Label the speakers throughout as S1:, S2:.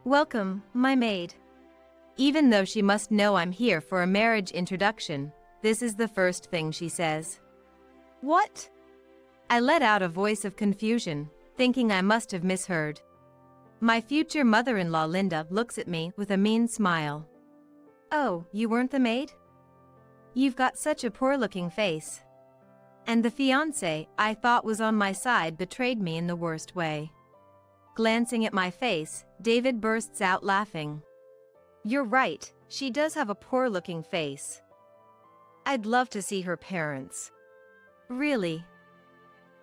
S1: Welcome, my maid. Even though she must know I'm here for a marriage introduction, this is the first thing she says. What? I let out a voice of confusion, thinking I must have misheard. My future mother-in-law Linda looks at me with a mean smile. Oh, you weren't the maid? You've got such a poor-looking face. And the fiancé I thought was on my side betrayed me in the worst way. Glancing at my face, David bursts out laughing. You're right, she does have a poor-looking face. I'd love to see her parents. Really?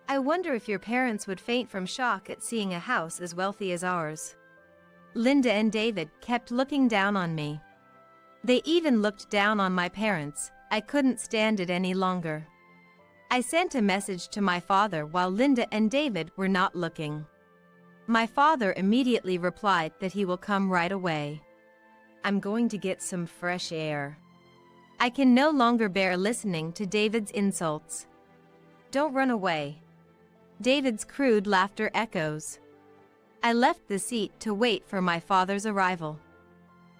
S1: I wonder if your parents would faint from shock at seeing a house as wealthy as ours. Linda and David kept looking down on me. They even looked down on my parents. I couldn't stand it any longer. I sent a message to my father while Linda and David were not looking. My father immediately replied that he will come right away. I'm going to get some fresh air. I can no longer bear listening to David's insults. Don't run away. David's crude laughter echoes. I left the seat to wait for my father's arrival.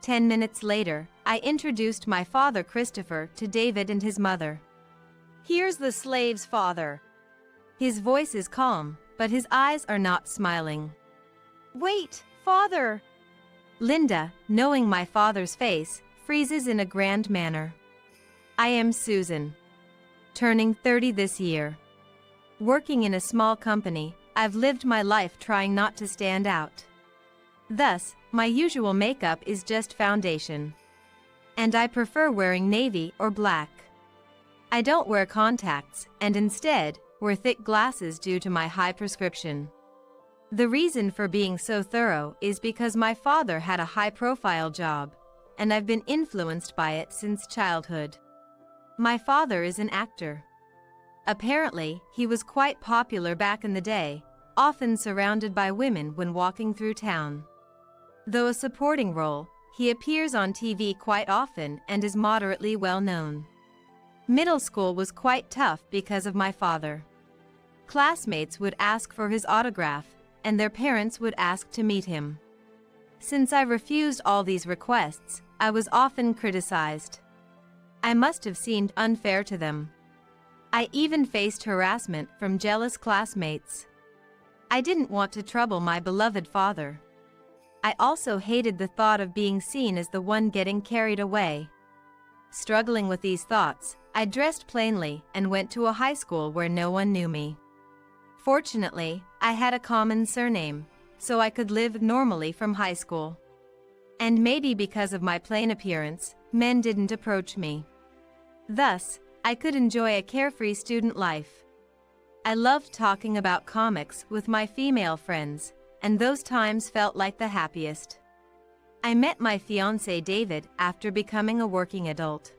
S1: 10 minutes later, I introduced my father Christopher to David and his mother. Here's the slave's father. His voice is calm, but his eyes are not smiling. Wait, father! Linda, knowing my father's face, freezes in a grand manner. I am Susan. Turning 30 this year. Working in a small company, I've lived my life trying not to stand out. Thus, my usual makeup is just foundation. And I prefer wearing navy or black. I don't wear contacts, and instead, wear thick glasses due to my high prescription. The reason for being so thorough is because my father had a high-profile job, and I've been influenced by it since childhood. My father is an actor. Apparently, he was quite popular back in the day, often surrounded by women when walking through town. Though a supporting role, he appears on TV quite often and is moderately well known. Middle school was quite tough because of my father. Classmates would ask for his autograph, and their parents would ask to meet him. Since I refused all these requests, I was often criticized. I must have seemed unfair to them. I even faced harassment from jealous classmates. I didn't want to trouble my beloved father. I also hated the thought of being seen as the one getting carried away. Struggling with these thoughts, I dressed plainly and went to a high school where no one knew me. Fortunately, I had a common surname, so I could live normally from high school. And maybe because of my plain appearance, men didn't approach me. Thus, I could enjoy a carefree student life. I loved talking about comics with my female friends, and those times felt like the happiest. I met my fiancé David after becoming a working adult.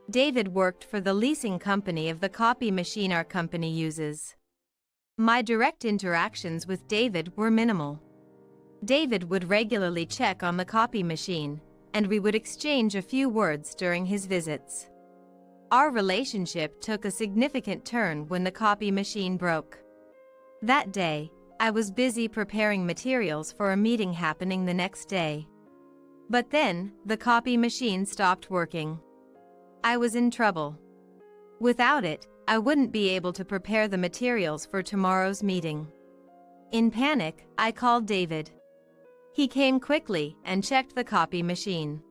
S1: David worked for the leasing company of the copy machine our company uses. My direct interactions with David were minimal. David would regularly check on the copy machine, and we would exchange a few words during his visits. Our relationship took a significant turn when the copy machine broke. That day, I was busy preparing materials for a meeting happening the next day. But then, the copy machine stopped working. I was in trouble. Without it, I wouldn't be able to prepare the materials for tomorrow's meeting. In panic, I called David. He came quickly and checked the copy machine.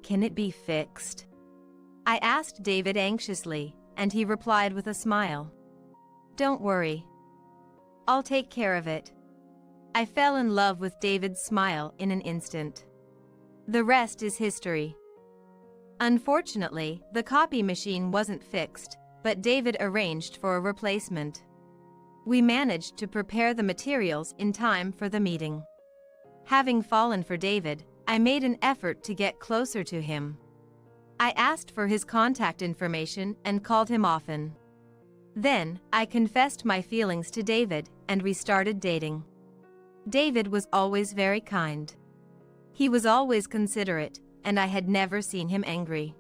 S1: Can it be fixed? I asked David anxiously, and he replied with a smile. Don't worry. I'll take care of it. I fell in love with David's smile in an instant. The rest is history. Unfortunately, the copy machine wasn't fixed, but David arranged for a replacement. We managed to prepare the materials in time for the meeting. Having fallen for David, I made an effort to get closer to him. I asked for his contact information and called him often. Then, I confessed my feelings to David, and we started dating. David was always very kind. He was always considerate, and I had never seen him angry.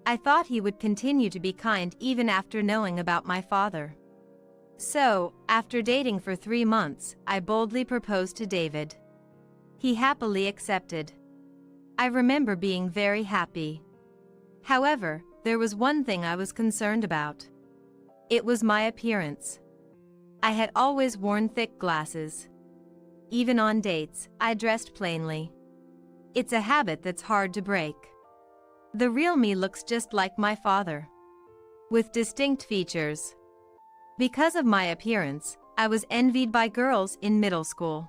S1: I thought he would continue to be kind even after knowing about my father. So, after dating for 3 months, I boldly proposed to David. He happily accepted. I remember being very happy. However, there was one thing I was concerned about. It was my appearance. I had always worn thick glasses. Even on dates, I dressed plainly. It's a habit that's hard to break. The real me looks just like my father, with distinct features. Because of my appearance, I was envied by girls in middle school.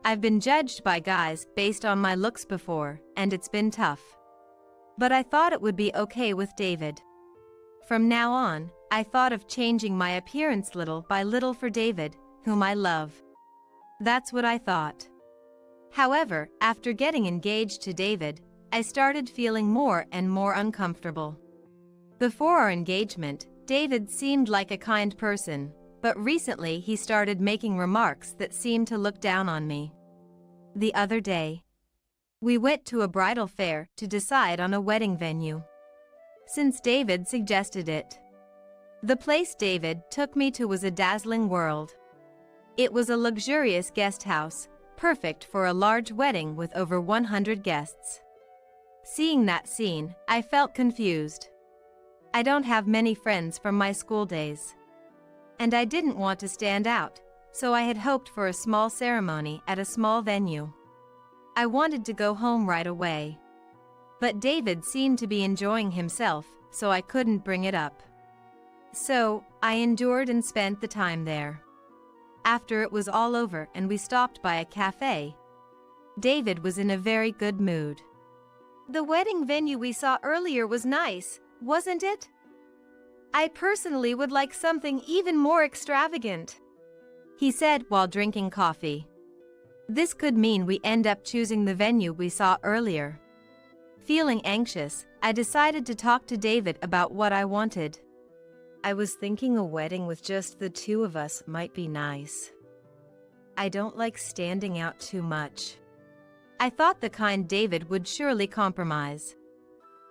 S1: I've been judged by guys based on my looks before, and it's been tough. But I thought it would be okay with David. From now on, I thought of changing my appearance little by little for David, whom I love. That's what I thought. However, after getting engaged to David, I started feeling more and more uncomfortable. Before our engagement, David seemed like a kind person, but recently he started making remarks that seemed to look down on me. The other day, we went to a bridal fair to decide on a wedding venue, since David suggested it. The place David took me to was a dazzling world. It was a luxurious guest house, perfect for a large wedding with over 100 guests. Seeing that scene, I felt confused. I don't have many friends from my school days, and I didn't want to stand out, so I had hoped for a small ceremony at a small venue. I wanted to go home right away, but David seemed to be enjoying himself, so I couldn't bring it up. So, I endured and spent the time there. After it was all over and we stopped by a cafe, David was in a very good mood. The wedding venue we saw earlier was nice, wasn't it? I personally would like something even more extravagant, he said while drinking coffee. This could mean we end up choosing the venue we saw earlier. Feeling anxious, I decided to talk to David about what I wanted. I was thinking a wedding with just the two of us might be nice. I don't like standing out too much. I thought the kind David would surely compromise.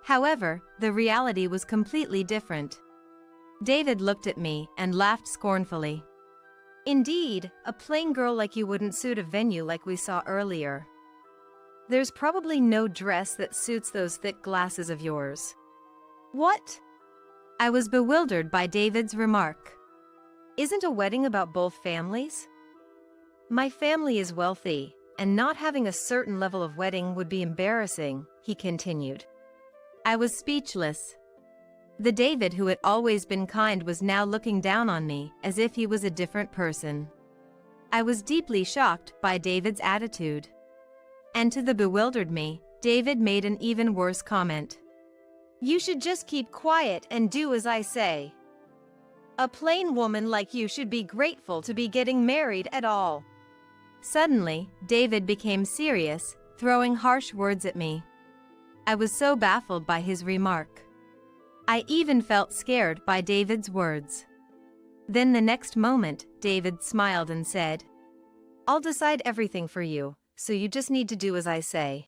S1: However, the reality was completely different. David looked at me and laughed scornfully. Indeed, a plain girl like you wouldn't suit a venue like we saw earlier. There's probably no dress that suits those thick glasses of yours. What? I was bewildered by David's remark. Isn't a wedding about both families? My family is wealthy, and not having a certain level of wedding would be embarrassing, he continued. I was speechless. The David who had always been kind was now looking down on me as if he was a different person. I was deeply shocked by David's attitude. And to the bewildered me, David made an even worse comment. You should just keep quiet and do as I say. A plain woman like you should be grateful to be getting married at all. Suddenly, David became serious, throwing harsh words at me. I was so baffled by his remark. I even felt scared by David's words. Then the next moment, David smiled and said, I'll decide everything for you, so you just need to do as I say.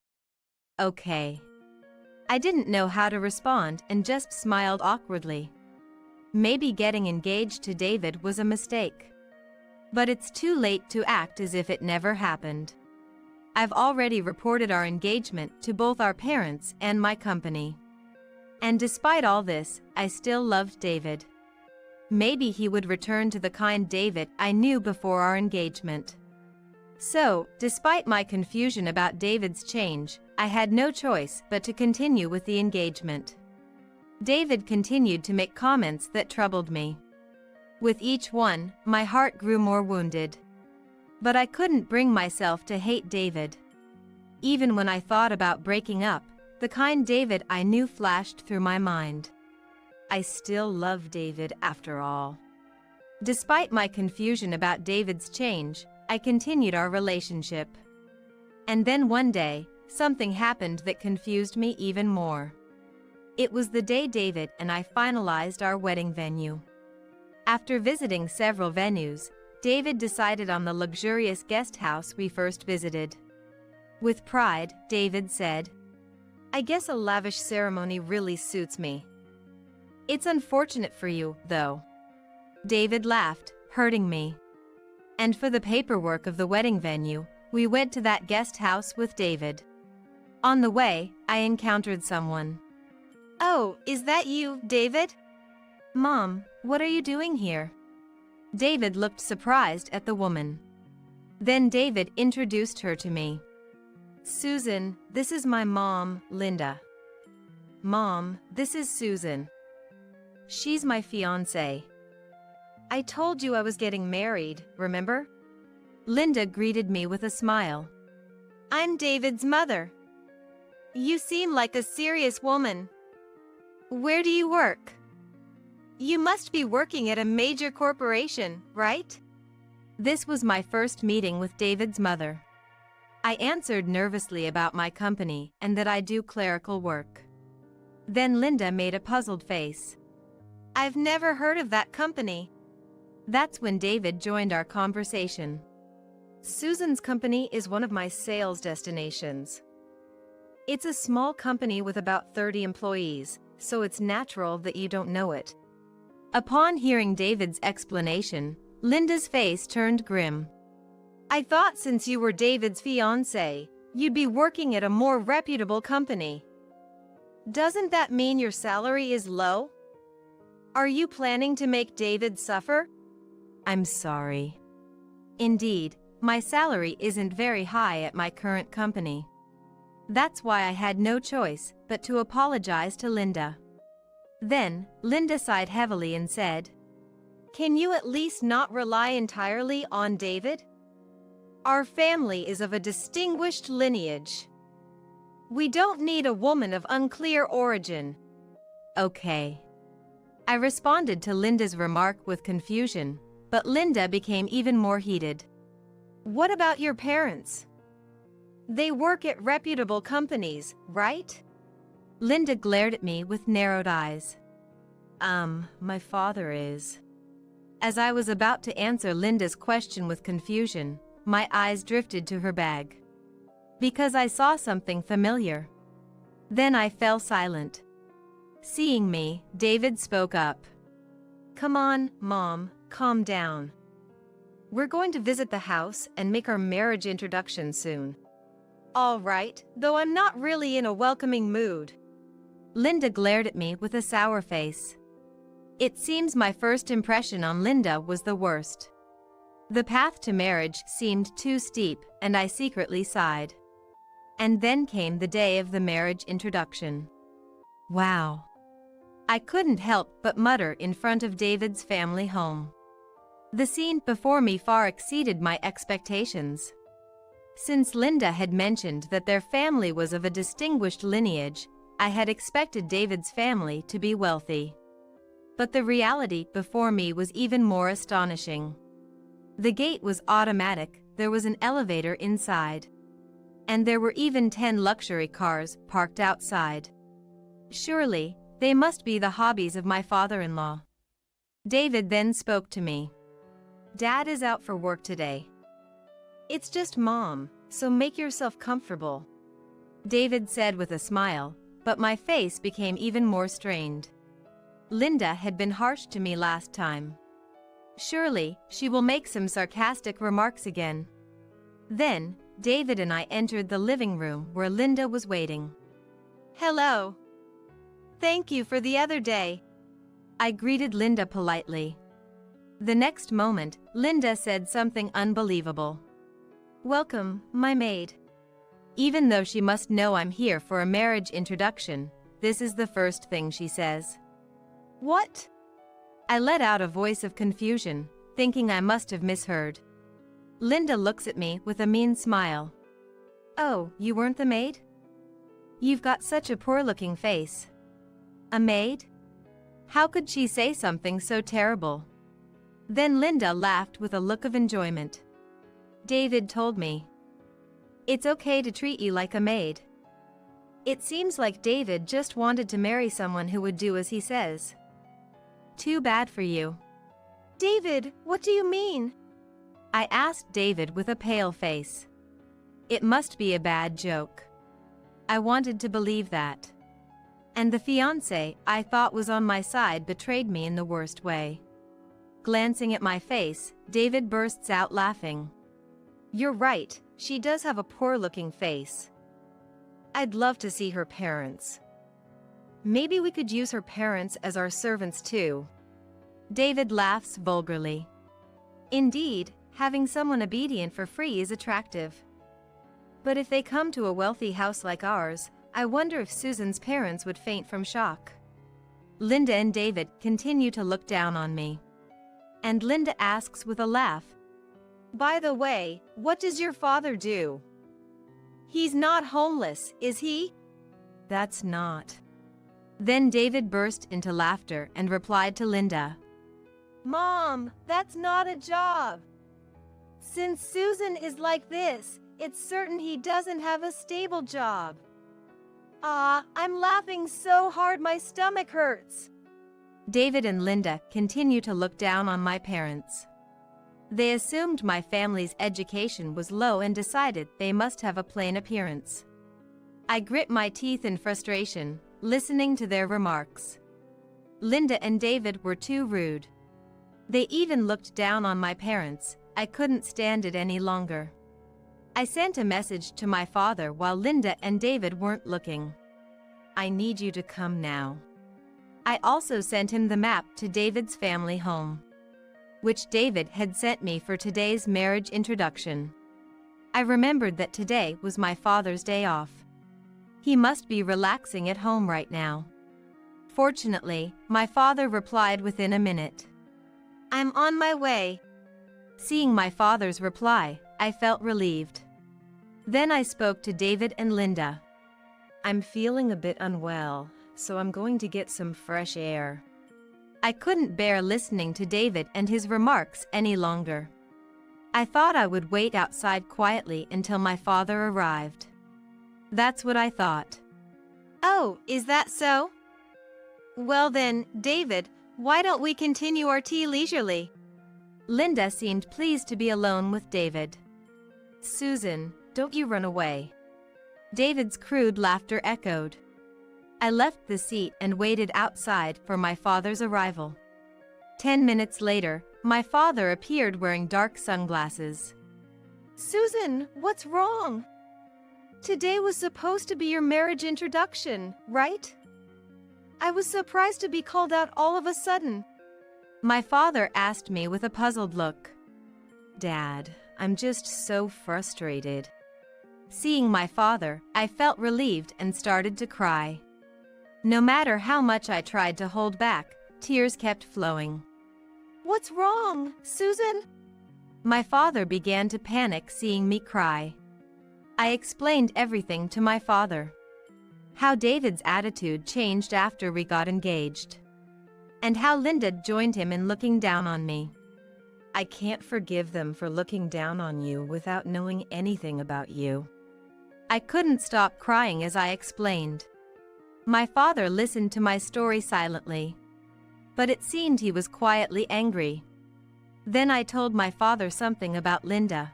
S1: Okay. I didn't know how to respond and just smiled awkwardly. Maybe getting engaged to David was a mistake. But it's too late to act as if it never happened. I've already reported our engagement to both our parents and my company. And despite all this, I still loved David. Maybe he would return to the kind David I knew before our engagement. So, despite my confusion about David's change, I had no choice but to continue with the engagement. David continued to make comments that troubled me. With each one, my heart grew more wounded. But I couldn't bring myself to hate David. Even when I thought about breaking up, the kind David I knew flashed through my mind. I still love David after all. Despite my confusion about David's change, I continued our relationship. And then one day, something happened that confused me even more. It was the day David and I finalized our wedding venue. After visiting several venues, David decided on the luxurious guest house we first visited. With pride, David said, I guess a lavish ceremony really suits me. It's unfortunate for you, though. David laughed, hurting me. And for the paperwork of the wedding venue, we went to that guest house with David. On the way, I encountered someone. "Oh, is that you, David?" "Mom, what are you doing here?" David looked surprised at the woman. Then David introduced her to me. "Susan, this is my mom, Linda." "Mom, this is Susan. She's my fiancé. I told you I was getting married, remember?" Linda greeted me with a smile. "I'm David's mother. You seem like a serious woman. Where do you work? You must be working at a major corporation, right?" This was my first meeting with David's mother. I answered nervously about my company and that I do clerical work. Then Linda made a puzzled face. "I've never heard of that company." That's when David joined our conversation. "Susan's company is one of my sales destinations. It's a small company with about 30 employees, so it's natural that you don't know it." Upon hearing David's explanation, Linda's face turned grim. "I thought since you were David's fiancé, you'd be working at a more reputable company. Doesn't that mean your salary is low? Are you planning to make David suffer?" "I'm sorry. Indeed, my salary isn't very high at my current company. That's why I had no choice but to apologize to Linda." Then, Linda sighed heavily and said, "Can you at least not rely entirely on David? Our family is of a distinguished lineage. We don't need a woman of unclear origin." "Okay." I responded to Linda's remark with confusion, but Linda became even more heated. "What about your parents? They work at reputable companies, right?" Linda glared at me with narrowed eyes. My father is." As I was about to answer Linda's question with confusion, my eyes drifted to her bag. Because I saw something familiar. Then I fell silent. Seeing me, David spoke up. "Come on, Mom, calm down. We're going to visit the house and make our marriage introduction soon." "All right, though I'm not really in a welcoming mood." Linda glared at me with a sour face. It seems my first impression on Linda was the worst. The path to marriage seemed too steep, and I secretly sighed. And then came the day of the marriage introduction. Wow. I couldn't help but mutter in front of David's family home. The scene before me far exceeded my expectations. Since Linda had mentioned that their family was of a distinguished lineage, I had expected David's family to be wealthy. But the reality before me was even more astonishing. The gate was automatic, there was an elevator inside. And there were even 10 luxury cars parked outside. Surely, they must be the hobbies of my father-in-law. David then spoke to me. "Dad is out for work today. It's just Mom, so make yourself comfortable," David said with a smile, but my face became even more strained. Linda had been harsh to me last time. Surely, she will make some sarcastic remarks again. Then, David and I entered the living room where Linda was waiting. "Hello. Thank you for the other day," I greeted Linda politely. The next moment, Linda said something unbelievable. "Welcome, my maid." Even though she must know I'm here for a marriage introduction, this is the first thing she says. "What?" I let out a voice of confusion, thinking I must have misheard. Linda looks at me with a mean smile. "Oh, you weren't the maid? You've got such a poor-looking face." A maid? How could she say something so terrible? Then Linda laughed with a look of enjoyment. "David told me it's okay to treat you like a maid. It seems like David just wanted to marry someone who would do as he says. Too bad for you." "David, what do you mean?" I asked David with a pale face. It must be a bad joke. I wanted to believe that. And the fiancé I thought was on my side betrayed me in the worst way. Glancing at my face, David bursts out laughing. "You're right, she does have a poor-looking face. I'd love to see her parents. Maybe we could use her parents as our servants too. David laughs vulgarly. Indeed, having someone obedient for free is attractive. But if they come to a wealthy house like ours, I wonder if Susan's parents would faint from shock. Linda and David continue to look down on me. And Linda asks with a laugh, "By the way, what does your father do? He's not homeless, is he?" "That's not." Then David burst into laughter and replied to Linda, "Mom, that's not a job. Since Susan is like this, it's certain he doesn't have a stable job. I'm laughing so hard my stomach hurts." David and Linda continue to look down on my parents. They assumed my family's education was low and decided they must have a plain appearance. I grit my teeth in frustration, listening to their remarks. Linda and David were too rude. They even looked down on my parents. I couldn't stand it any longer. I sent a message to my father while Linda and David weren't looking. "I need you to come now." I also sent him the map to David's family home, which David had sent me for today's marriage introduction. I remembered that today was my father's day off. He must be relaxing at home right now. Fortunately, my father replied within a minute. "I'm on my way." Seeing my father's reply, I felt relieved. Then I spoke to David and Linda. "I'm feeling a bit unwell, so I'm going to get some fresh air." I couldn't bear listening to David and his remarks any longer. I thought I would wait outside quietly until my father arrived. That's what I thought. "Oh, is that so? Well then, David, why don't we continue our tea leisurely?" Linda seemed pleased to be alone with David. "Susan, don't you run away." David's crude laughter echoed. I left the seat and waited outside for my father's arrival. 10 minutes later, my father appeared wearing dark sunglasses. "Susan, what's wrong? Today was supposed to be your marriage introduction, right? I was surprised to be called out all of a sudden." My father asked me with a puzzled look. "Dad, I'm just so frustrated." Seeing my father, I felt relieved and started to cry. No matter how much I tried to hold back, tears kept flowing. "What's wrong, Susan?" My father began to panic seeing me cry. I explained everything to my father. How David's attitude changed after we got engaged. And how Linda joined him in looking down on me. "I can't forgive them for looking down on you without knowing anything about you." I couldn't stop crying as I explained. My father listened to my story silently. But it seemed he was quietly angry. Then I told my father something about Linda.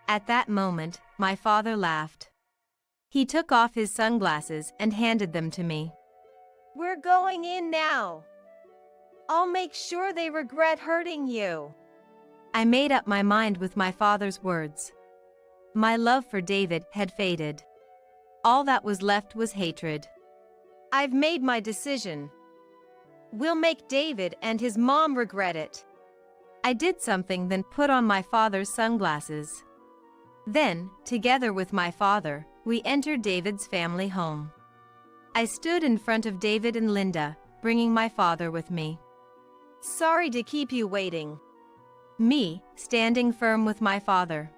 S1: At that moment, my father laughed. He took off his sunglasses and handed them to me. "We're going in now. I'll make sure they regret hurting you." I made up my mind with my father's words. My love for David had faded. All that was left was hatred. "I've made my decision. We'll make David and his mom regret it." I did something, then put on my father's sunglasses. Then, together with my father, we entered David's family home. I stood in front of David and Linda, bringing my father with me. "Sorry to keep you waiting." Me, standing firm with my father.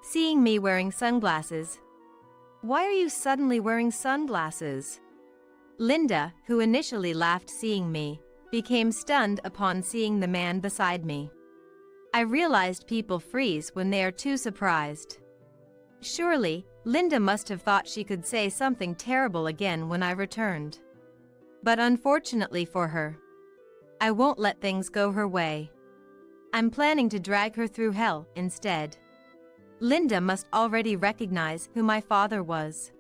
S1: Seeing me wearing sunglasses. "Why are you suddenly wearing sunglasses?" Linda, who initially laughed seeing me, became stunned upon seeing the man beside me. I realized people freeze when they are too surprised. Surely, Linda must have thought she could say something terrible again when I returned. But unfortunately for her, I won't let things go her way. I'm planning to drag her through hell instead. Linda must already recognize who my father was.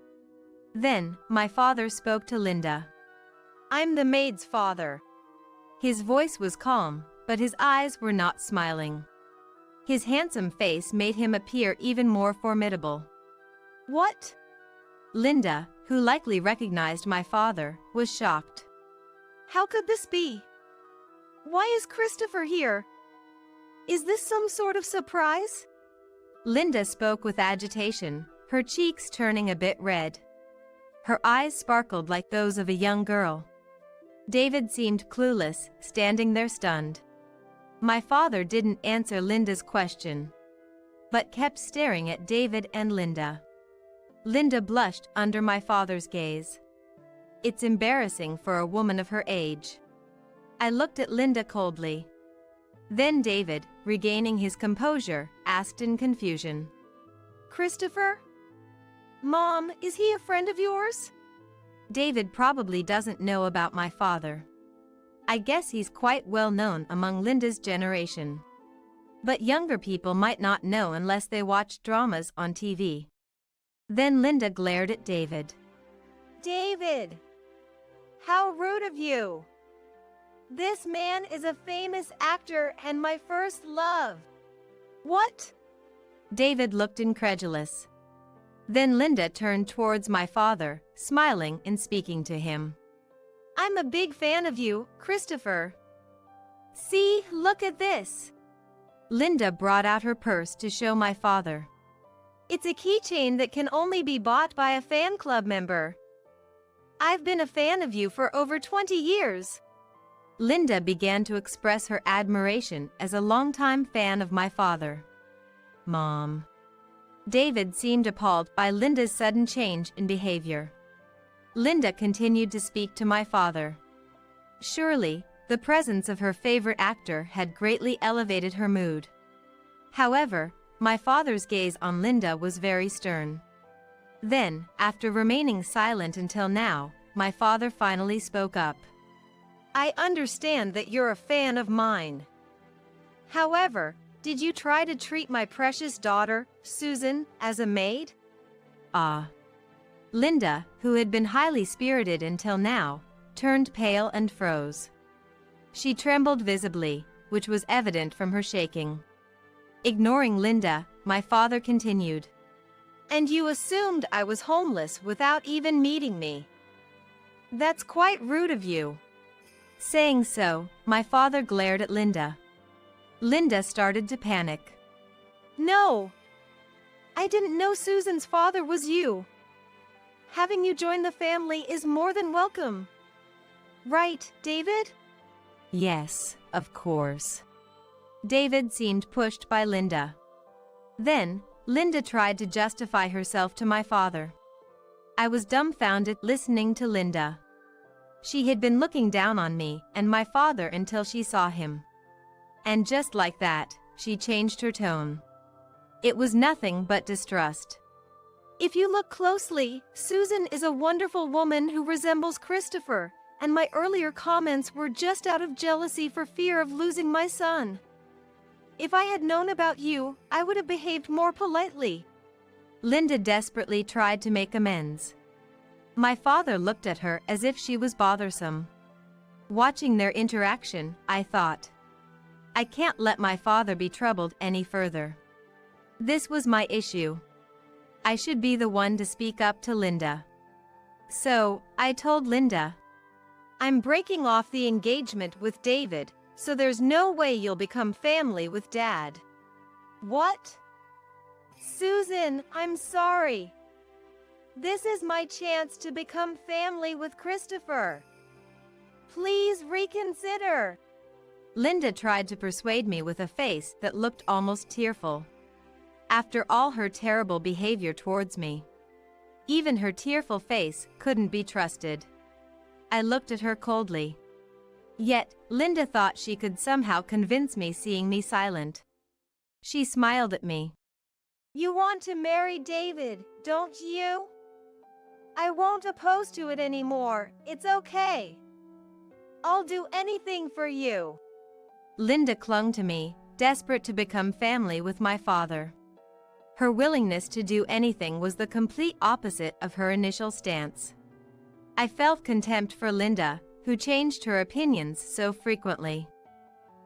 S1: Then, my father spoke to Linda. "I'm the maid's father." His voice was calm, but his eyes were not smiling. His handsome face made him appear even more formidable. What? Linda, who likely recognized my father, was shocked. How could this be? Why is Christopher here? Is this some sort of surprise? Linda spoke with agitation, her cheeks turning a bit red. Her eyes sparkled like those of a young girl. David seemed clueless, standing there stunned. My father didn't answer Linda's question, but kept staring at David and Linda. Linda blushed under my father's gaze. It's embarrassing for a woman of her age. I looked at Linda coldly. Then David, regaining his composure, asked in confusion. Christopher? Mom, is he a friend of yours? David probably doesn't know about my father. I guess he's quite well known among Linda's generation. But younger people might not know unless they watch dramas on TV. Then Linda glared at David. David! How rude of you! This man is a famous actor and my first love. What? David looked incredulous. Then Linda turned towards my father, smiling and speaking to him. I'm a big fan of you, Christopher. See, look at this. Linda brought out her purse to show my father. It's a keychain that can only be bought by a fan club member. I've been a fan of you for over 20 years. Linda began to express her admiration as a longtime fan of my father. Mom. David seemed appalled by Linda's sudden change in behavior. Linda continued to speak to my father. Surely, the presence of her favorite actor had greatly elevated her mood. However, my father's gaze on Linda was very stern. Then, after remaining silent until now, my father finally spoke up. I understand that you're a fan of mine. However, did you try to treat my precious daughter, Susan, as a maid? Linda, who had been highly spirited until now, turned pale and froze. She trembled visibly, which was evident from her shaking. Ignoring Linda, my father continued. And you assumed I was homeless without even meeting me. That's quite rude of you. Saying so, my father glared at Linda. Linda started to panic. No! I didn't know Susan's father was you. Having you join the family is more than welcome. Right, David? Yes, of course. David seemed pushed by Linda. Then, Linda tried to justify herself to my father. I was dumbfounded listening to Linda. She had been looking down on me and my father until she saw him. And just like that, she changed her tone. It was nothing but distrust. If you look closely, Susan is a wonderful woman who resembles Christopher, and my earlier comments were just out of jealousy for fear of losing my son. If I had known about you, I would have behaved more politely. Linda desperately tried to make amends. My father looked at her as if she was bothersome. Watching their interaction, I thought, I can't let my father be troubled any further. This was my issue. I should be the one to speak up to Linda. So, I told Linda, I'm breaking off the engagement with David, so there's no way you'll become family with Dad. What? Susan, I'm sorry. This is my chance to become family with Christopher. Please reconsider. Linda tried to persuade me with a face that looked almost tearful. After all her terrible behavior towards me, even her tearful face couldn't be trusted. I looked at her coldly. Yet, Linda thought she could somehow convince me seeing me silent. She smiled at me. You want to marry David, don't you? I won't oppose to it anymore. It's okay. I'll do anything for you. Linda clung to me, desperate to become family with my father. Her willingness to do anything was the complete opposite of her initial stance. I felt contempt for Linda, who changed her opinions so frequently.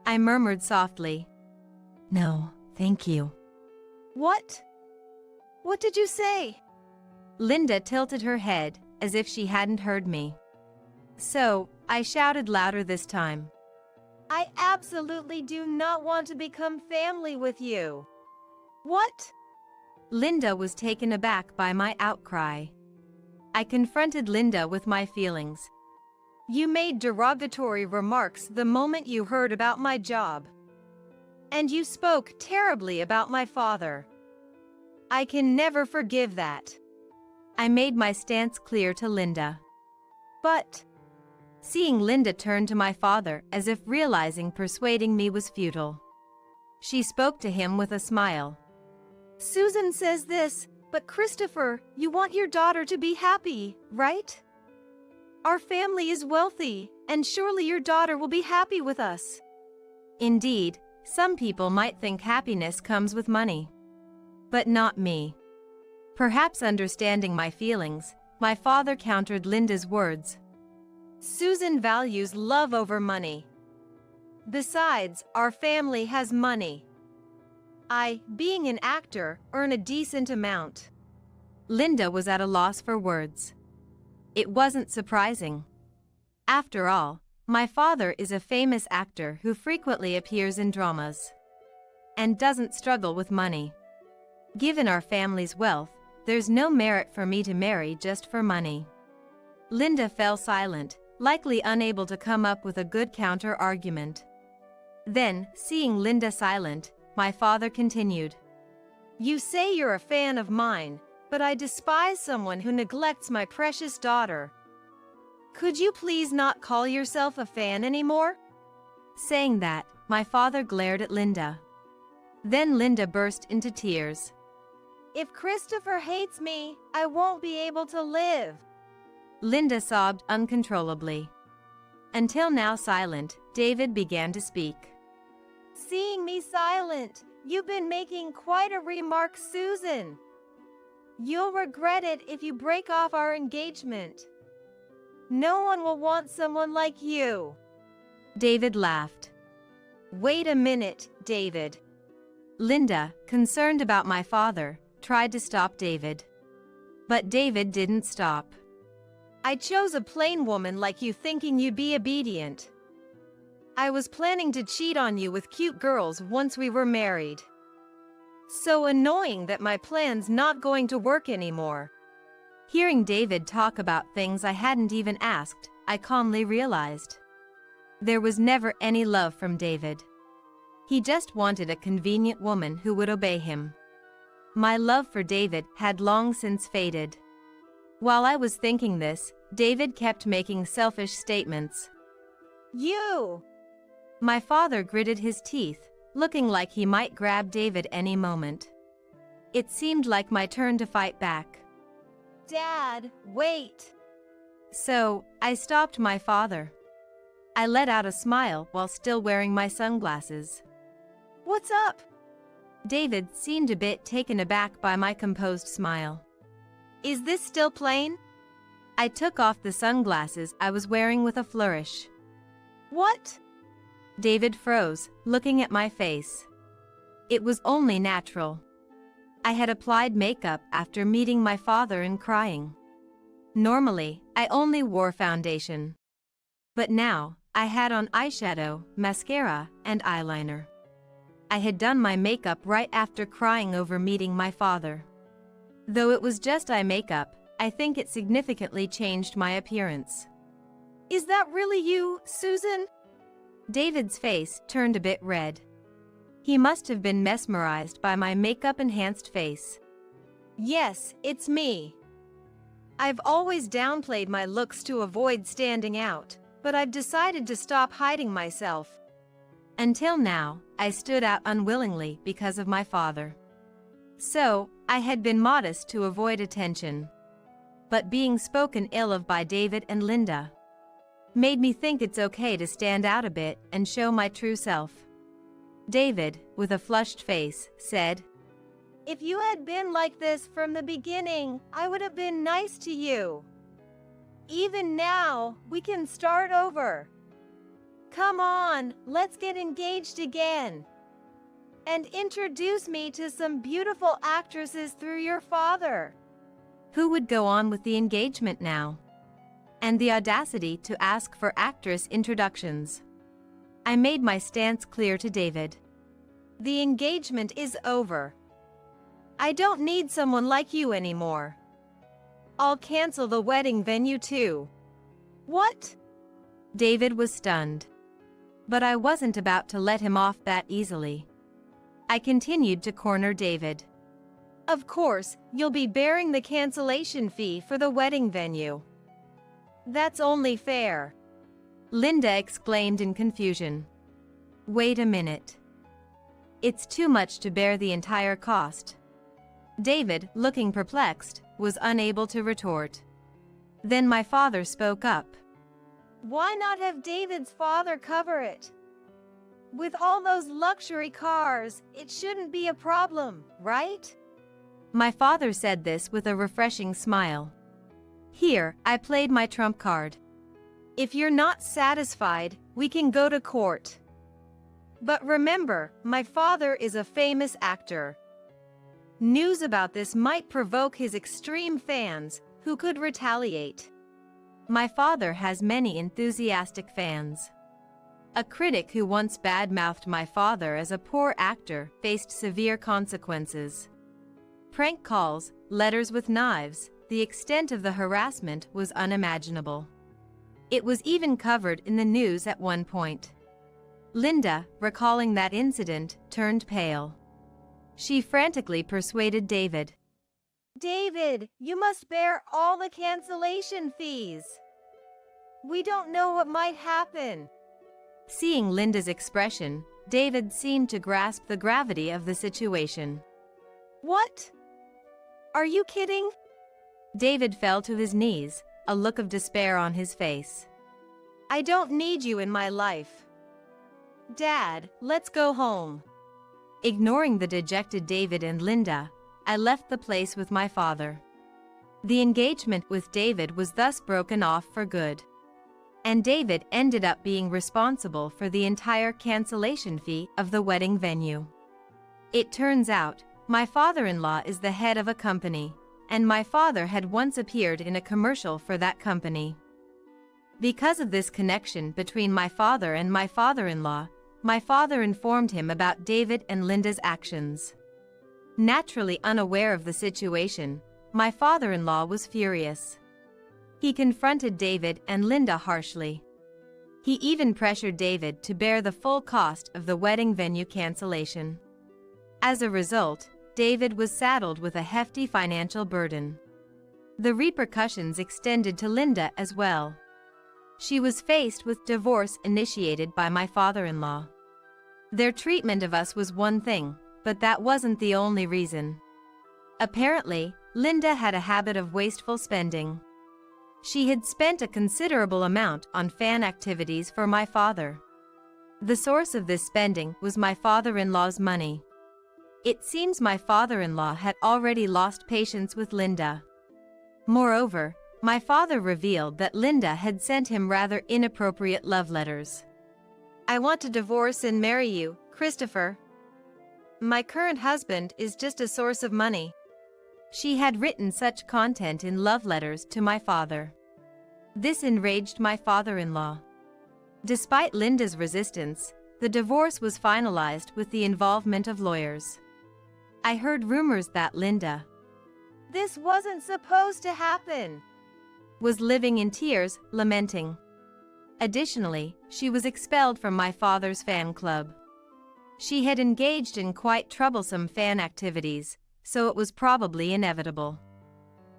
S1: I murmured softly, No, Thank you.
S2: What? What did you say?
S1: Linda tilted her head, as if she hadn't heard me. So, I shouted louder this time.
S2: I absolutely do not want to become family with you. What?
S1: Linda was taken aback by my outcry. I confronted Linda with my feelings.
S2: You made derogatory remarks the moment you heard about my job. And you spoke terribly about my father. I can never forgive that.
S1: I made my stance clear to Linda.
S2: But,
S1: seeing Linda turn to my father as if realizing persuading me was futile. She spoke to him with a smile.
S2: Susan says this, but Christopher, you want your daughter to be happy, right? Our family is wealthy, and surely your daughter will be happy with us.
S1: Indeed, some people might think happiness comes with money. But not me. Perhaps understanding my feelings, my father countered Linda's words.
S2: Susan values love over money. Besides, our family has money. I, being an actor, earn a decent amount.
S1: Linda was at a loss for words. It wasn't surprising. After all, my father is a famous actor who frequently appears in dramas and doesn't struggle with money. Given our family's wealth, there's no merit for me to marry just for money. Linda fell silent, likely unable to come up with a good counter-argument. Then, seeing Linda silent, my father continued.
S2: You say you're a fan of mine, but I despise someone who neglects my precious daughter. Could you please not call yourself a fan anymore?
S1: Saying that, my father glared at Linda. Then Linda burst into tears.
S2: If Christopher hates me, I won't be able to live.
S1: Linda sobbed uncontrollably. Until now silent, David began to speak.
S2: Seeing me silent, you've been making quite a remark, Susan. You'll regret it if you break off our engagement. No one will want someone like you.
S1: David laughed.
S2: Wait a minute, David.
S1: Linda, concerned about my father, tried to stop David. But David didn't stop.
S2: I chose a plain woman like you thinking you'd be obedient. I was planning to cheat on you with cute girls once we were married. So annoying that my plan's not going to work anymore.
S1: Hearing David talk about things I hadn't even asked, I calmly realized. There was never any love from David. He just wanted a convenient woman who would obey him. My love for David had long since faded. While I was thinking this, David kept making selfish statements.
S2: You!
S1: My father gritted his teeth, looking like he might grab David any moment. It seemed like my turn to fight back.
S2: Dad, wait!
S1: So, I stopped my father. I let out a smile while still wearing my sunglasses.
S2: What's up?
S1: David seemed a bit taken aback by my composed smile.
S2: Is this still plain?
S1: I took off the sunglasses I was wearing with a flourish.
S2: What?
S1: David froze, looking at my face. It was only natural. I had applied makeup after meeting my father and crying. Normally, I only wore foundation. But now, I had on eyeshadow, mascara, and eyeliner. I had done my makeup right after crying over meeting my father. Though it was just eye makeup, I think it significantly changed my appearance.
S2: Is that really you, Susan?
S1: David's face turned a bit red. He must have been mesmerized by my makeup-enhanced face.
S2: Yes, it's me. I've always downplayed my looks to avoid standing out, but I've decided to stop hiding myself.
S1: Until now, I stood out unwillingly because of my father. So, I had been modest to avoid attention. But being spoken ill of by David and Linda made me think it's okay to stand out a bit and show my true self. David, with a flushed face, said,
S2: If you had been like this from the beginning, I would have been nice to you. Even now, we can start over. Come on, let's get engaged again. and introduce me to some beautiful actresses through your father.
S1: Who would go on with the engagement now? And the audacity to ask for actress introductions. I made my stance clear to David.
S2: The engagement is over. I don't need someone like you anymore. I'll cancel the wedding venue too. What?
S1: David was stunned. But I wasn't about to let him off that easily. I continued to corner David.
S2: Of course, you'll be bearing the cancellation fee for the wedding venue. That's only fair.
S1: Linda exclaimed in confusion. Wait a minute. It's too much to bear the entire cost. David, looking perplexed, was unable to retort. Then my father spoke up.
S2: Why not have David's father cover it? With all those luxury cars, it shouldn't be a problem, right?
S1: My father said this with a refreshing smile. Here, I played my trump card.
S2: If you're not satisfied, we can go to court. But remember, my father is a famous actor. News about this might provoke his extreme fans, who could retaliate.
S1: My father has many enthusiastic fans. A critic who once bad-mouthed my father as a poor actor faced severe consequences. Prank calls, letters with knives, the extent of the harassment was unimaginable. It was even covered in the news at one point. Linda, recalling that incident, turned pale. She frantically persuaded David.
S2: David, you must bear all the cancellation fees. We don't know what might happen.
S1: Seeing Linda's expression, David seemed to grasp the gravity of the situation.
S2: What? Are you kidding?
S1: David fell to his knees, a look of despair on his face.
S2: I don't need you in my life. Dad, let's go home.
S1: Ignoring the dejected David and Linda, I left the place with my father. The engagement with David was thus broken off for good. And David ended up being responsible for the entire cancellation fee of the wedding venue. It turns out, my father-in-law is the head of a company, and my father had once appeared in a commercial for that company. Because of this connection between my father and my father-in-law, my father informed him about David and Linda's actions. Naturally unaware of the situation, my father-in-law was furious. He confronted David and Linda harshly. He even pressured David to bear the full cost of the wedding venue cancellation. As a result, David was saddled with a hefty financial burden. The repercussions extended to Linda as well. She was faced with divorce initiated by my father-in-law. Their treatment of us was one thing, but that wasn't the only reason. Apparently, Linda had a habit of wasteful spending. She had spent a considerable amount on fan activities for my father. The source of this spending was my father-in-law's money. It seems my father-in-law had already lost patience with Linda. Moreover, my father revealed that Linda had sent him rather inappropriate love letters.
S2: I want to divorce and marry you, Christopher. My current husband is just a source of money.
S1: She had written such content in love letters to my father. This enraged my father-in-law. Despite Linda's resistance, the divorce was finalized with the involvement of lawyers. I heard rumors that Linda,
S2: This wasn't supposed to happen,
S1: was living in tears, lamenting. Additionally, she was expelled from my father's fan club. She had engaged in quite troublesome fan activities, so it was probably inevitable.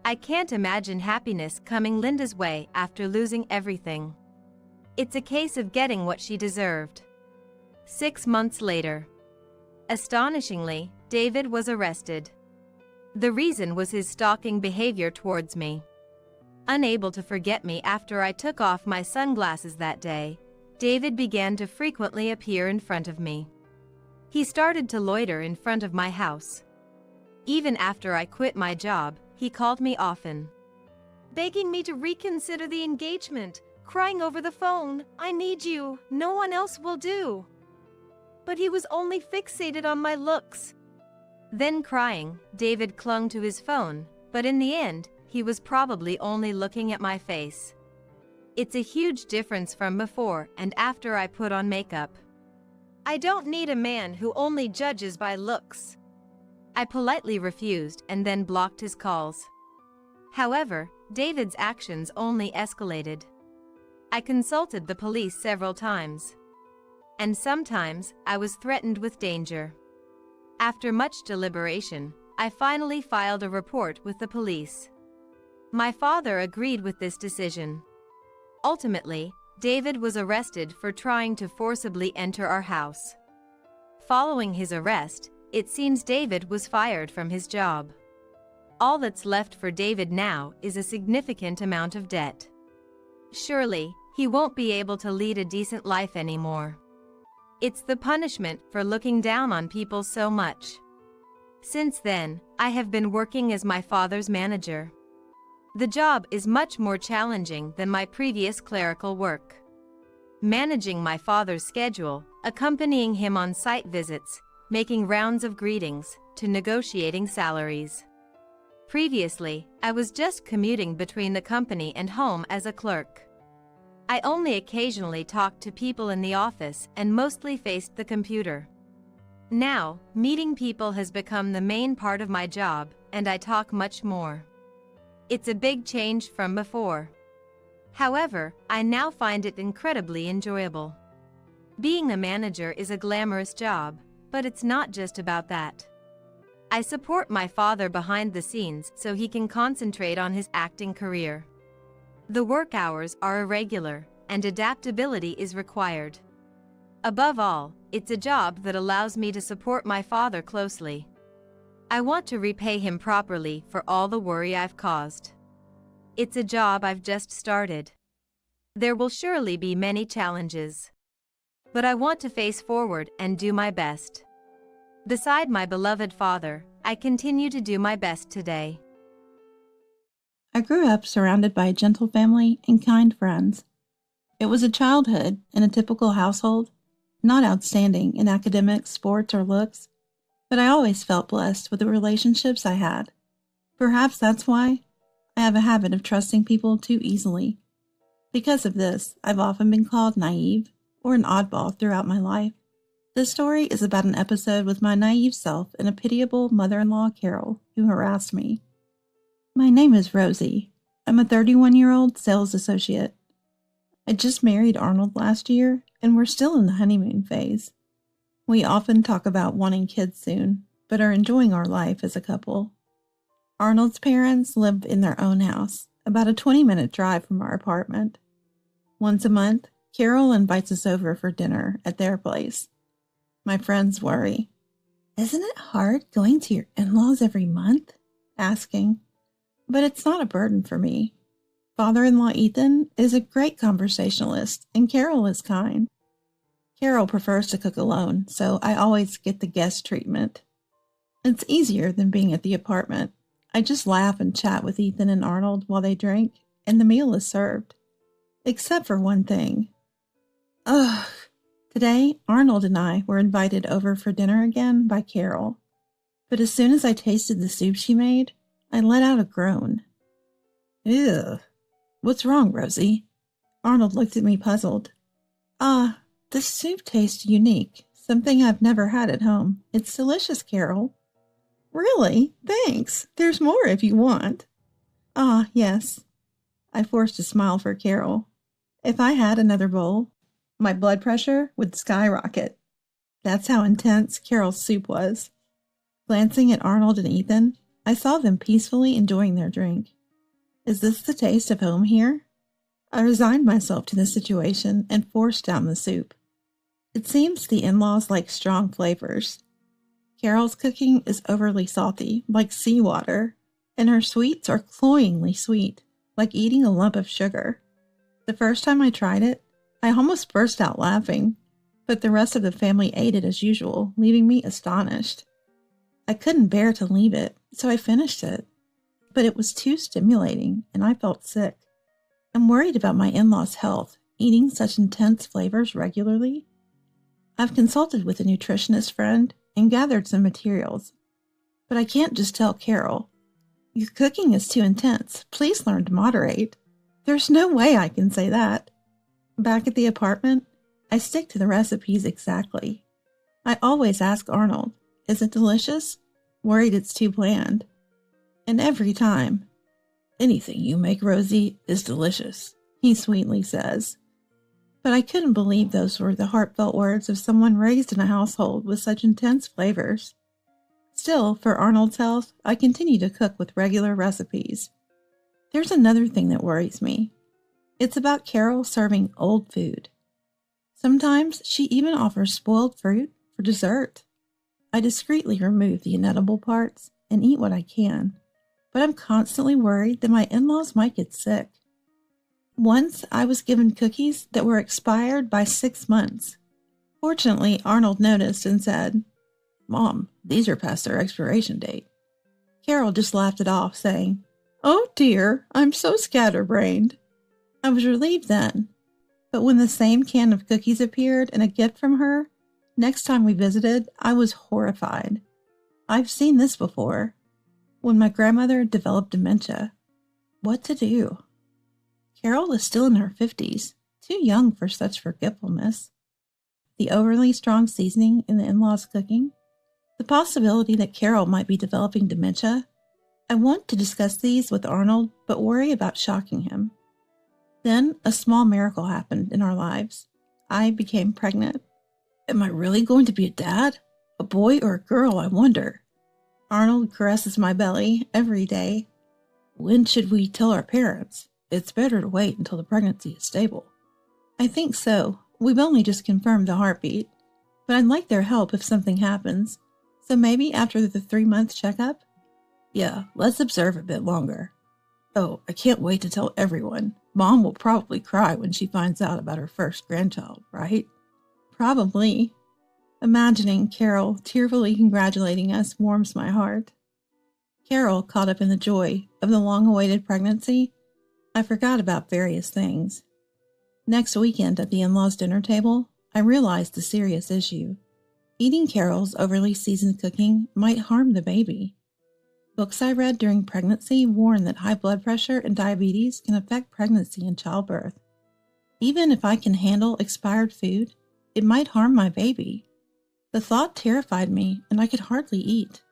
S1: I can't imagine happiness coming Linda's way after losing everything. It's a case of getting what she deserved. 6 months later. Astonishingly, David was arrested. The reason was his stalking behavior towards me. Unable to forget me after I took off my sunglasses that day, David began to frequently appear in front of me. He started to loiter in front of my house. Even after I quit my job, he called me often,
S2: begging me to reconsider the engagement, crying over the phone, I need you, no one else will do. but he was only fixated on my looks.
S1: Then crying, David clung to his phone, but in the end, he was probably only looking at my face. It's a huge difference from before and after I put on makeup.
S2: I don't need a man who only judges by looks.
S1: I politely refused and then blocked his calls. However, David's actions only escalated. I consulted the police several times. And sometimes, I was threatened with danger. After much deliberation, I finally filed a report with the police. My father agreed with this decision. Ultimately, David was arrested for trying to forcibly enter our house. Following his arrest, it seems David was fired from his job. All that's left for David now is a significant amount of debt. Surely, he won't be able to lead a decent life anymore. It's the punishment for looking down on people so much. Since then, I have been working as my father's manager. The job is much more challenging than my previous clerical work. Managing my father's schedule, accompanying him on site visits, making rounds of greetings, to negotiating salaries. Previously, I was just commuting between the company and home as a clerk. I only occasionally talked to people in the office and mostly faced the computer. Now, meeting people has become the main part of my job, and I talk much more. It's a big change from before. However, I now find it incredibly enjoyable. Being a manager is a glamorous job, but it's not just about that. I support my father behind the scenes so he can concentrate on his acting career. The work hours are irregular, and adaptability is required. Above all, it's a job that allows me to support my father closely. I want to repay him properly for all the worry I've caused. It's a job I've just started. There will surely be many challenges. But I want to face forward and do my best. Beside my beloved father, I continue to do my best today.
S3: I grew up surrounded by a gentle family and kind friends. It was a childhood in a typical household, not outstanding in academics, sports, or looks, but I always felt blessed with the relationships I had. Perhaps that's why I have a habit of trusting people too easily. Because of this, I've often been called naive or an oddball throughout my life. This story is about an episode with my naive self and a pitiable mother-in-law, Carol, who harassed me. My name is Rosie. I'm a 31-year-old sales associate. I just married Arnold last year, and we're still in the honeymoon phase. We often talk about wanting kids soon, but are enjoying our life as a couple. Arnold's parents live in their own house, about a 20-minute drive from our apartment. Once a month, Carol invites us over for dinner at their place. My friends worry, "Isn't it hard going to your in-laws every month?" asking. But it's not a burden for me. Father-in-law Ethan is a great conversationalist, and Carol is kind. Carol prefers to cook alone, so I always get the guest treatment. It's easier than being at the apartment. I just laugh and chat with Ethan and Arnold while they drink, and the meal is served. Except for one thing. Ugh. Today, Arnold and I were invited over for dinner again by Carol. But as soon as I tasted the soup she made, I let out a groan. Ew. What's wrong, Rosie? Arnold looked at me puzzled. This soup tastes unique. Something I've never had at home. It's delicious, Carol. Really? Thanks. There's more if you want. Yes. I forced a smile for Carol. If I had another bowl, my blood pressure would skyrocket. That's how intense Carol's soup was. Glancing at Arnold and Ethan, I saw them peacefully enjoying their drink. Is this the taste of home here? I resigned myself to the situation and forced down the soup. It seems the in-laws like strong flavors. Carol's cooking is overly salty, like seawater, and her sweets are cloyingly sweet, like eating a lump of sugar. The first time I tried it, I almost burst out laughing, but the rest of the family ate it as usual, leaving me astonished. I couldn't bear to leave it, so I finished it. But it was too stimulating, and I felt sick. I'm worried about my in-laws' health, eating such intense flavors regularly. I've consulted with a nutritionist friend and gathered some materials, but I can't just tell Carol, "Your cooking is too intense. Please learn to moderate." There's no way I can say that. Back at the apartment, I stick to the recipes exactly. I always ask Arnold, "Is it delicious?" Worried it's too bland. And every time, "Anything you make, Rosie, is delicious," he sweetly says. But I couldn't believe those were the heartfelt words of someone raised in a household with such intense flavors. Still, for Arnold's health, I continue to cook with regular recipes. There's another thing that worries me. It's about Carol serving old food. Sometimes she even offers spoiled fruit for dessert. I discreetly remove the inedible parts and eat what I can, but I'm constantly worried that my in-laws might get sick. Once I was given cookies that were expired by 6 months. Fortunately, Arnold noticed and said, "Mom, these are past their expiration date." Carol just laughed it off, saying, "Oh dear, I'm so scatterbrained." I was relieved then, but when the same can of cookies appeared and a gift from her, next time we visited, I was horrified. I've seen this before. When my grandmother developed dementia. What to do? Carol is still in her 50s, too young for such forgetfulness. The overly strong seasoning in the in-laws' cooking, the possibility that Carol might be developing dementia. I want to discuss these with Arnold, but worry about shocking him. Then a small miracle happened in our lives. I became pregnant. Am I really going to be a dad? A boy or a girl, I wonder? Arnold caresses my belly every day. When should we tell our parents? It's better to wait until the pregnancy is stable. I think so. We've only just confirmed the heartbeat, but I'd like their help if something happens. So maybe after the 3-month checkup? Yeah, let's observe a bit longer. Oh, I can't wait to tell everyone. Mom will probably cry when she finds out about her first grandchild, right? Probably. Imagining Carol tearfully congratulating us warms my heart. Carol, caught up in the joy of the long-awaited pregnancy, I forgot about various things. Next weekend at the in-laws' dinner table, I realized the serious issue. Eating Carol's overly seasoned cooking might harm the baby. Books I read during pregnancy warn that high blood pressure and diabetes can affect pregnancy and childbirth. Even if I can handle expired food, it might harm my baby. The thought terrified me, and I could hardly eat.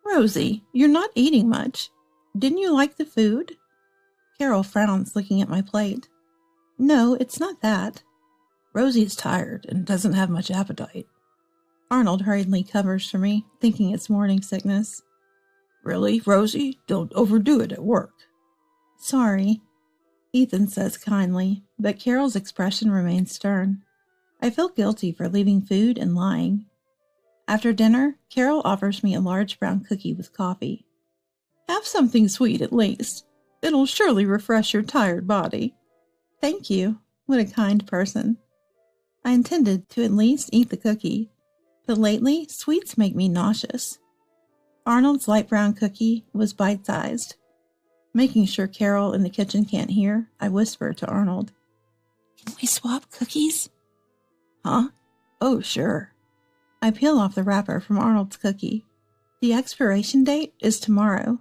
S3: Rosie, you're not eating much. Didn't you like the food? Carol frowns, looking at my plate. No, it's not that. Rosie is tired and doesn't have much appetite. Arnold hurriedly covers for me, thinking it's morning sickness. Really, Rosie? Don't overdo it at work. Sorry, Ethan says kindly, but Carol's expression remains stern. I feel guilty for leaving food and lying. After dinner, Carol offers me a large brown cookie with coffee. Have something sweet at least. It'll surely refresh your tired body. Thank you. What a kind person. I intended to at least eat the cookie, but lately sweets make me nauseous. Arnold's light brown cookie was bite-sized. Making sure Carol in the kitchen can't hear, I whisper to Arnold. Can we swap cookies? Huh? Oh, sure. I peel off the wrapper from Arnold's cookie. The expiration date is tomorrow.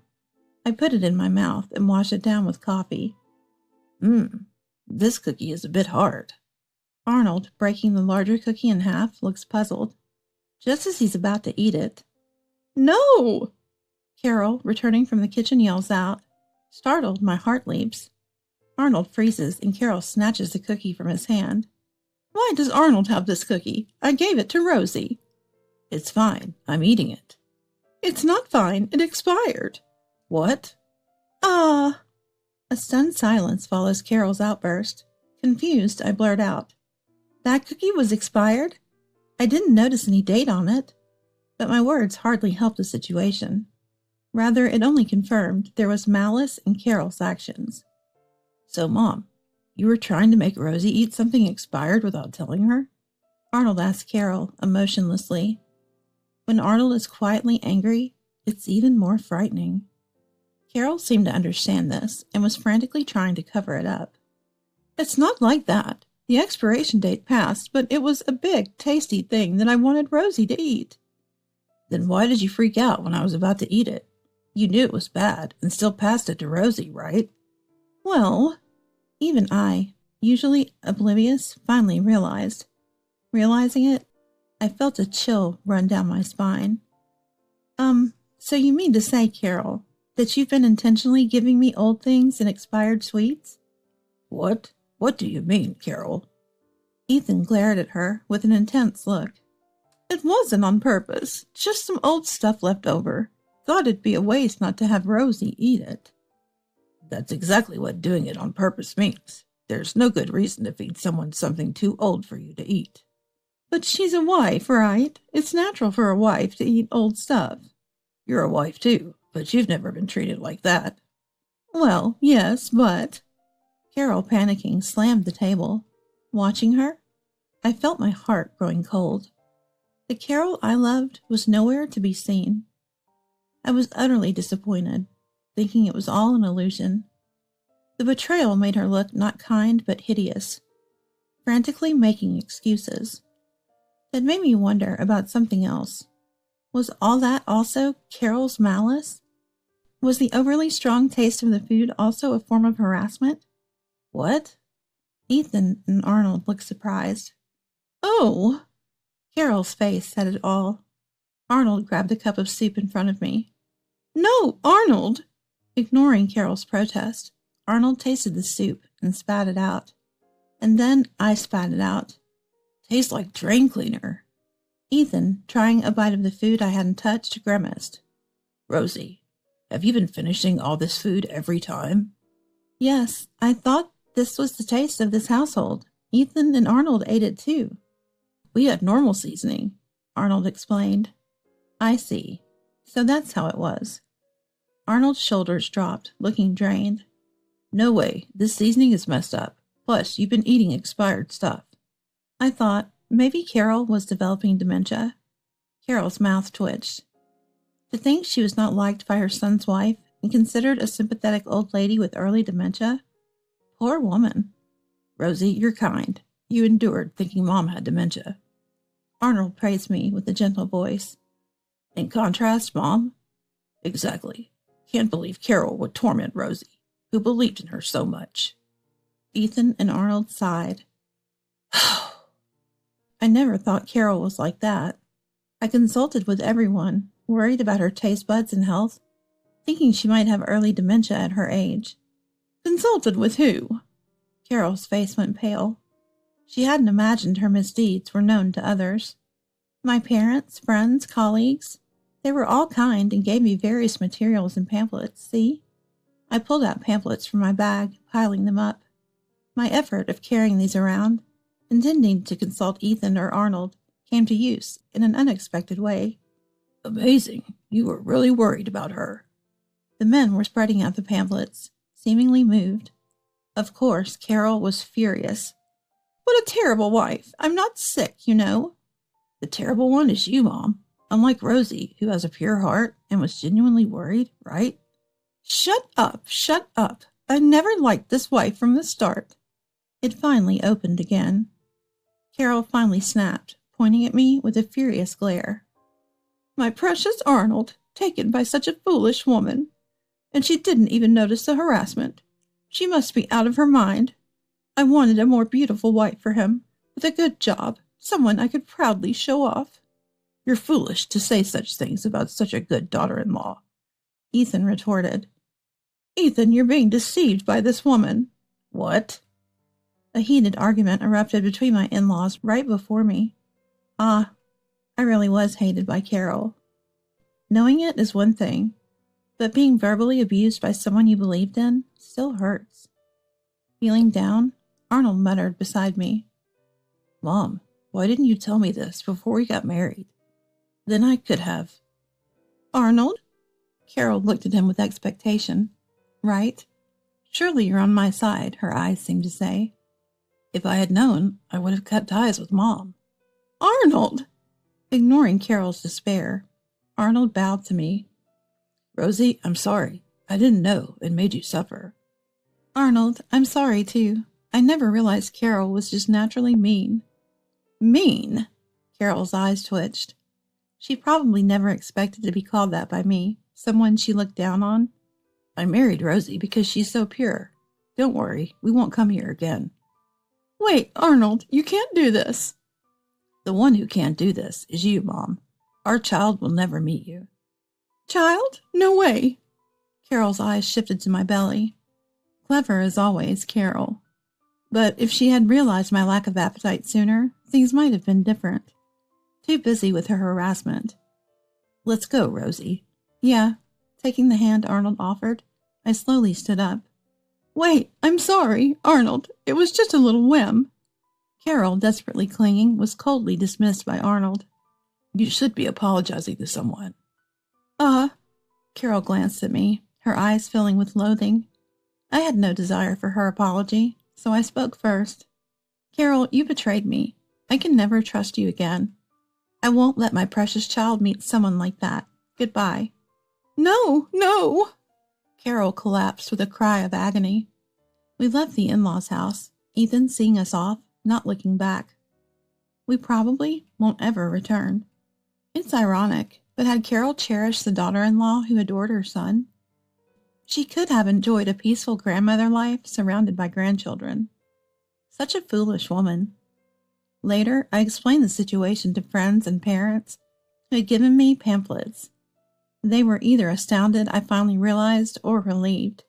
S3: I put it in my mouth and wash it down with coffee. This cookie is a bit hard. Arnold, breaking the larger cookie in half, looks puzzled. Just as he's about to eat it. No! Carol, returning from the kitchen, yells out. Startled, my heart leaps. Arnold freezes and Carol snatches the cookie from his hand. Why does Arnold have this cookie? I gave it to Rosie. It's fine. I'm eating it. It's not fine. It expired. What? Ah! A stunned silence follows Carol's outburst. Confused, I blurt out. That cookie was expired? I didn't notice any date on it. But my words hardly helped the situation. Rather, it only confirmed there was malice in Carol's actions. So, Mom, you were trying to make Rosie eat something expired without telling her? Arnold asked Carol, emotionlessly. When Arnold is quietly angry, it's even more frightening. Carol seemed to understand this and was frantically trying to cover it up. It's not like that. The expiration date passed, but it was a big, tasty thing that I wanted Rosie to eat. Then why did you freak out when I was about to eat it? You knew it was bad and still passed it to Rosie, right? Well, even I, usually oblivious, finally realized. Realizing it, I felt a chill run down my spine. So you mean to say, Carol, that you've been intentionally giving me old things and expired sweets? What? What do you mean, Carol? Ethan glared at her with an intense look. It wasn't on purpose, just some old stuff left over. Thought it'd be a waste not to have Rosie eat it. That's exactly what doing it on purpose means. There's no good reason to feed someone something too old for you to eat. But she's a wife, right? It's natural for a wife to eat old stuff. You're a wife too, but you've never been treated like that. Well, yes, but... Carol, panicking, slammed the table. Watching her, I felt my heart growing cold. The Carol I loved was nowhere to be seen. I was utterly disappointed, thinking it was all an illusion. The betrayal made her look not kind but hideous, frantically making excuses. That made me wonder about something else. Was all that also Carol's malice? Was the overly strong taste of the food also a form of harassment? What? Ethan and Arnold looked surprised. Oh! Carol's face said it all. Arnold grabbed a cup of soup in front of me. No, Arnold! Ignoring Carol's protest, Arnold tasted the soup and spat it out. And then I spat it out. Tastes like drain cleaner. Ethan, trying a bite of the food I hadn't touched, grimaced. Rosie, have you been finishing all this food every time? Yes, I thought this was the taste of this household. Ethan and Arnold ate it too. We had normal seasoning, Arnold explained. I see. So that's how it was. Arnold's shoulders dropped, looking drained. No way, this seasoning is messed up. Plus, you've been eating expired stuff. I thought maybe Carol was developing dementia. Carol's mouth twitched. To think she was not liked by her son's wife and considered a sympathetic old lady with early dementia? Poor woman. Rosie, you're kind. You endured thinking Mom had dementia. Arnold praised me with a gentle voice. In contrast, Mom? Exactly. Can't believe Carol would torment Rosie, who believed in her so much. Ethan and Arnold sighed. I never thought Carol was like that. I consulted with everyone, worried about her taste buds and health, thinking she might have early dementia at her age. Consulted with who? Carol's face went pale. She hadn't imagined her misdeeds were known to others. My parents, friends, colleagues, they were all kind and gave me various materials and pamphlets, see? I pulled out pamphlets from my bag, piling them up. My effort of carrying these around, intending to consult Ethan or Arnold, came to use in an unexpected way. Amazing. You were really worried about her. The men were spreading out the pamphlets, seemingly moved. Of course, Carol was furious. What a terrible wife. I'm not sick, you know. The terrible one is you, Mom. Unlike Rosie, who has a pure heart and was genuinely worried, right? Shut up, shut up. I never liked this wife from the start. It finally opened again. Carol finally snapped, pointing at me with a furious glare. My precious Arnold, taken by such a foolish woman. And she didn't even notice the harassment. She must be out of her mind. I wanted a more beautiful wife for him, with a good job, someone I could proudly show off. You're foolish to say such things about such a good daughter-in-law, Ethan retorted. Ethan, you're being deceived by this woman. What? A heated argument erupted between my in-laws right before me. I really was hated by Carol. Knowing it is one thing, but being verbally abused by someone you believed in still hurts. Feeling down, Arnold muttered beside me. Mom, why didn't you tell me this before we got married? Then I could have. Arnold? Carol looked at him with expectation. Right? Surely you're on my side, her eyes seemed to say. If I had known, I would have cut ties with Mom. Arnold! Ignoring Carol's despair, Arnold bowed to me. Rosie, I'm sorry. I didn't know and made you suffer. Arnold, I'm sorry too. I never realized Carol was just naturally mean. Mean? Carol's eyes twitched. She probably never expected to be called that by me, someone she looked down on. I married Rosie because she's so pure. Don't worry, we won't come here again. Wait, Arnold, you can't do this. The one who can't do this is you, Mom. Our child will never meet you. Child? No way. Carol's eyes shifted to my belly. Clever as always, Carol. But if she had realized my lack of appetite sooner, things might have been different. Too busy with her harassment. Let's go, Rosie. Yeah. Taking the hand Arnold offered, I slowly stood up. Wait, I'm sorry, Arnold. It was just a little whim. Carol, desperately clinging, was coldly dismissed by Arnold. You should be apologizing to someone. Carol glanced at me, her eyes filling with loathing. I had no desire for her apology, so I spoke first. Carol, you betrayed me. I can never trust you again. I won't let my precious child meet someone like that. Goodbye. No, no! Carol collapsed with a cry of agony. We left the in-laws' house, Ethan seeing us off, not looking back. We probably won't ever return. It's ironic, but had Carol cherished the daughter-in-law who adored her son, she could have enjoyed a peaceful grandmother life surrounded by grandchildren. Such a foolish woman. Later, I explained the situation to friends and parents who had given me pamphlets. They were either astounded I finally realized or relieved.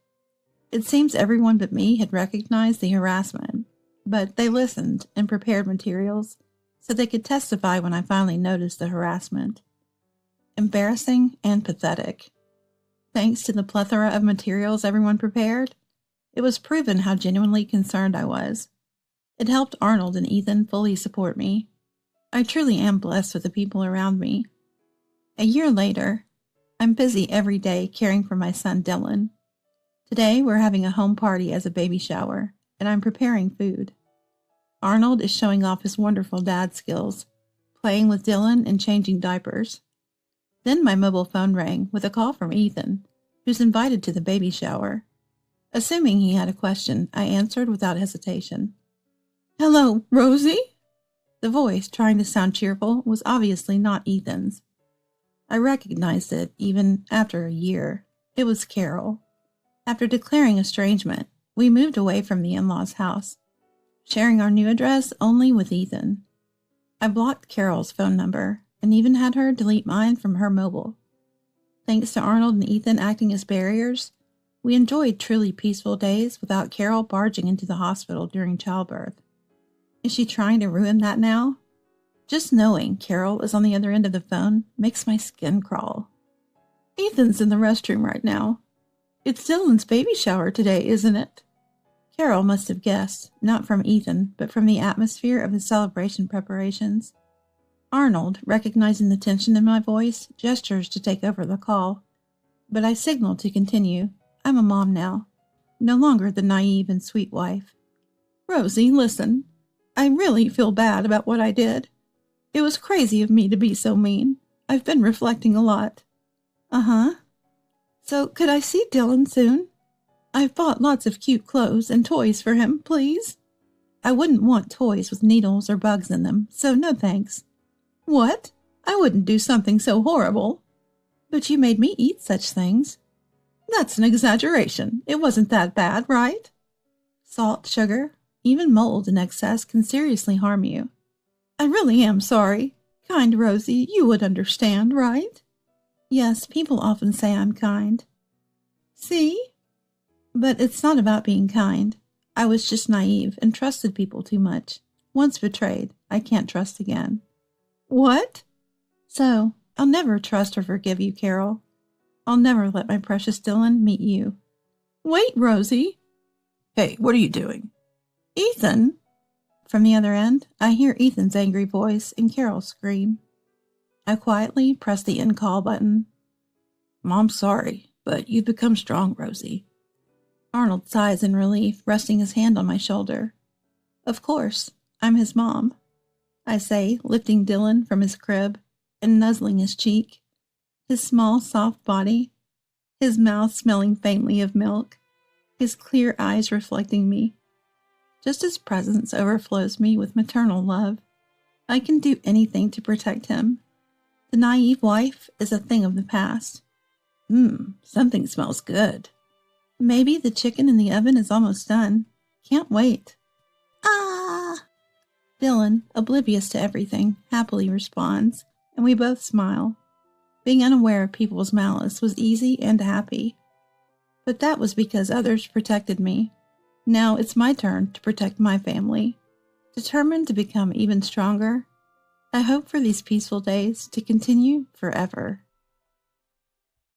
S3: It seems everyone but me had recognized the harassment, but they listened and prepared materials so they could testify when I finally noticed the harassment. Embarrassing and pathetic. Thanks to the plethora of materials everyone prepared, it was proven how genuinely concerned I was. It helped Arnold and Ethan fully support me. I truly am blessed with the people around me. A year later, I'm busy every day caring for my son Dylan. Today we're having a home party as a baby shower, and I'm preparing food. Arnold is showing off his wonderful dad skills, playing with Dylan and changing diapers. Then my mobile phone rang with a call from Ethan, who's invited to the baby shower. Assuming he had a question, I answered without hesitation. Hello, Rosie? The voice, trying to sound cheerful, was obviously not Ethan's. I recognized it, even after a year. It was Carol. After declaring estrangement, we moved away from the in-laws' house, sharing our new address only with Ethan. I blocked Carol's phone number, and even had her delete mine from her mobile. Thanks to Arnold and Ethan acting as barriers, we enjoyed truly peaceful days without Carol barging into the hospital during childbirth. Is she trying to ruin that now? Just knowing Carol is on the other end of the phone makes my skin crawl. Ethan's in the restroom right now. It's Dylan's baby shower today, isn't it? Carol must have guessed, not from Ethan, but from the atmosphere of the celebration preparations. Arnold, recognizing the tension in my voice, gestures to take over the call. But I signal to continue. I'm a mom now, no longer the naive and sweet wife. Rosie, listen. I really feel bad about what I did. It was crazy of me to be so mean. I've been reflecting a lot. Uh-huh. So could I see Dylan soon? I've bought lots of cute clothes and toys for him, please. I wouldn't want toys with needles or bugs in them, so no thanks. What? I wouldn't do something so horrible. But you made me eat such things. That's an exaggeration. It wasn't that bad, right? Salt, sugar, even mold in excess can seriously harm you. I really am sorry. Kind Rosie, you would understand, right? Yes, people often say I'm kind. See? But it's not about being kind. I was just naive and trusted people too much. Once betrayed, I can't trust again. What? So, I'll never trust or forgive you, Carol. I'll never let my precious Dylan meet you. Wait, Rosie. Hey, what are you doing? Ethan. From the other end, I hear Ethan's angry voice and Carol scream. I quietly press the end call button. Mom's sorry, but you've become strong, Rosie. Arnold sighs in relief, resting his hand on my shoulder. Of course, I'm his mom, I say, lifting Dylan from his crib and nuzzling his cheek, his small, soft body, his mouth smelling faintly of milk, his clear eyes reflecting me. Just his presence overflows me with maternal love. I can do anything to protect him. The naive wife is a thing of the past. Something smells good. Maybe the chicken in the oven is almost done. Can't wait. Ah! Dylan, oblivious to everything, happily responds, and we both smile. Being unaware of people's malice was easy and happy. But that was because others protected me. Now it's my turn to protect my family. Determined to become even stronger, I hope for these peaceful days to continue forever.